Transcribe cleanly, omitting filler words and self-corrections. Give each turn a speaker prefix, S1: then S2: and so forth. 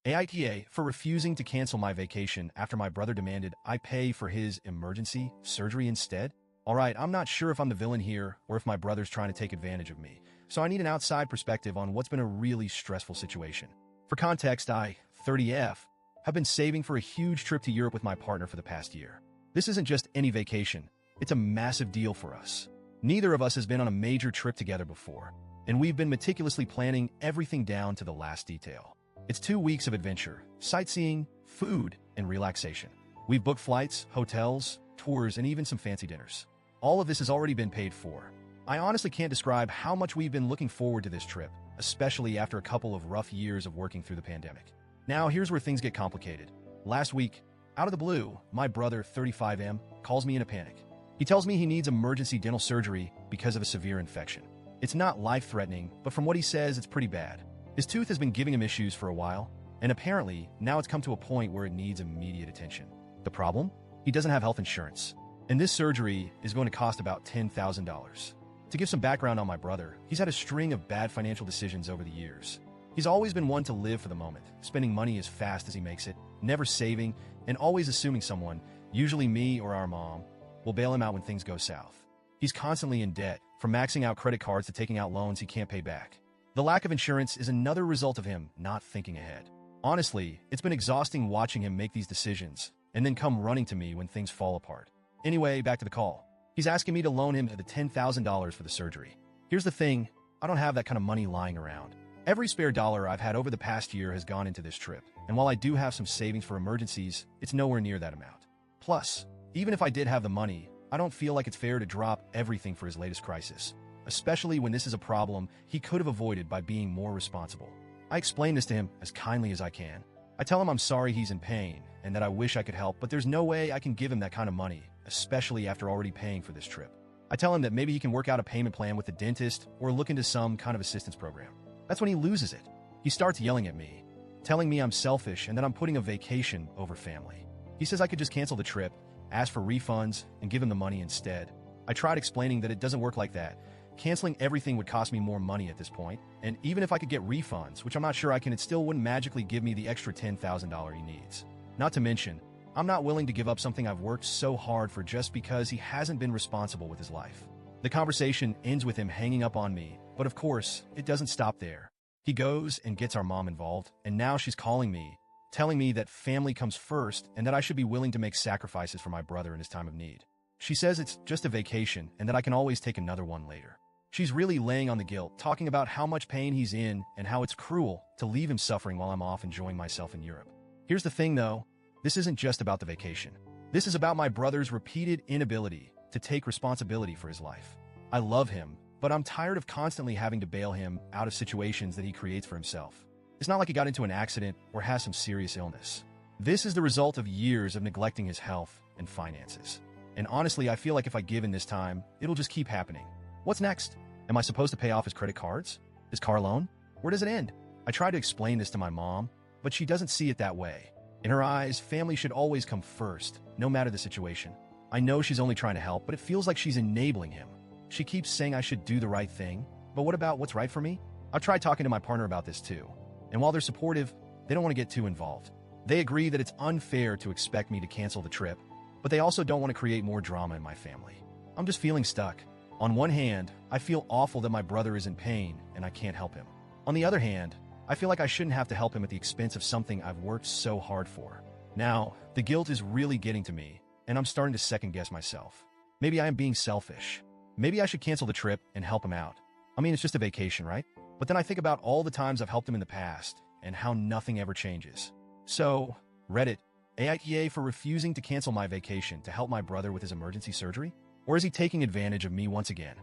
S1: AITA for refusing to cancel my vacation after my brother demanded I pay for his emergency surgery instead? Alright, I'm not sure if I'm the villain here or if my brother's trying to take advantage of me, so I need an outside perspective on what's been a really stressful situation. For context, I, 30F, have been saving for a huge trip to Europe with my partner for the past year. This isn't just any vacation, it's a massive deal for us. Neither of us has been on a major trip together before, and we've been meticulously planning everything down to the last detail. It's 2 weeks of adventure, sightseeing, food, and relaxation. We've booked flights, hotels, tours, and even some fancy dinners. All of this has already been paid for. I honestly can't describe how much we've been looking forward to this trip, especially after a couple of rough years of working through the pandemic. Now, here's where things get complicated. Last week, out of the blue, my brother, 35M, calls me in a panic. He tells me he needs emergency dental surgery because of a severe infection. It's not life-threatening, but from what he says, it's pretty bad. His tooth has been giving him issues for a while, and apparently, now it's come to a point where it needs immediate attention. The problem? He doesn't have health insurance, and this surgery is going to cost about $10,000. To give some background on my brother, he's had a string of bad financial decisions over the years. He's always been one to live for the moment, spending money as fast as he makes it, never saving, and always assuming someone, usually me or our mom, will bail him out when things go south. He's constantly in debt, from maxing out credit cards to taking out loans he can't pay back. The lack of insurance is another result of him not thinking ahead. Honestly, it's been exhausting watching him make these decisions and then come running to me when things fall apart. Anyway, back to the call. He's asking me to loan him the $10,000 for the surgery. Here's the thing, I don't have that kind of money lying around. Every spare dollar I've had over the past year has gone into this trip, and while I do have some savings for emergencies, it's nowhere near that amount. Plus, even if I did have the money, I don't feel like it's fair to drop everything for his latest crisis, especially when this is a problem he could have avoided by being more responsible. I explain this to him as kindly as I can. I tell him I'm sorry he's in pain and that I wish I could help, but there's no way I can give him that kind of money, especially after already paying for this trip. I tell him that maybe he can work out a payment plan with the dentist or look into some kind of assistance program. That's when he loses it. He starts yelling at me, telling me I'm selfish and that I'm putting a vacation over family. He says I could just cancel the trip, ask for refunds, and give him the money instead. I tried explaining that it doesn't work like that. Canceling everything would cost me more money at this point, and even if I could get refunds, which I'm not sure I can, it still wouldn't magically give me the extra $10,000 he needs. Not to mention, I'm not willing to give up something I've worked so hard for just because he hasn't been responsible with his life. The conversation ends with him hanging up on me, but of course, it doesn't stop there. He goes and gets our mom involved, and now she's calling me, telling me that family comes first and that I should be willing to make sacrifices for my brother in his time of need. She says it's just a vacation and that I can always take another one later. She's really laying on the guilt, talking about how much pain he's in and how it's cruel to leave him suffering while I'm off enjoying myself in Europe. Here's the thing though, this isn't just about the vacation. This is about my brother's repeated inability to take responsibility for his life. I love him, but I'm tired of constantly having to bail him out of situations that he creates for himself. It's not like he got into an accident or has some serious illness. This is the result of years of neglecting his health and finances. And honestly, I feel like if I give in this time, it'll just keep happening. What's next? Am I supposed to pay off his credit cards? His car loan? Where does it end? I try to explain this to my mom, but she doesn't see it that way. In her eyes, family should always come first, no matter the situation. I know she's only trying to help, but it feels like she's enabling him. She keeps saying I should do the right thing, but what about what's right for me? I've tried talking to my partner about this too, and while they're supportive, they don't want to get too involved. They agree that it's unfair to expect me to cancel the trip, but they also don't want to create more drama in my family. I'm just feeling stuck. On one hand, I feel awful that my brother is in pain and I can't help him. On the other hand, I feel like I shouldn't have to help him at the expense of something I've worked so hard for. Now, the guilt is really getting to me, and I'm starting to second-guess myself. Maybe I am being selfish. Maybe I should cancel the trip and help him out. I mean, it's just a vacation, right? But then I think about all the times I've helped him in the past and how nothing ever changes. So, Reddit, AITA for refusing to cancel my vacation to help my brother with his emergency surgery? Or is he taking advantage of me once again?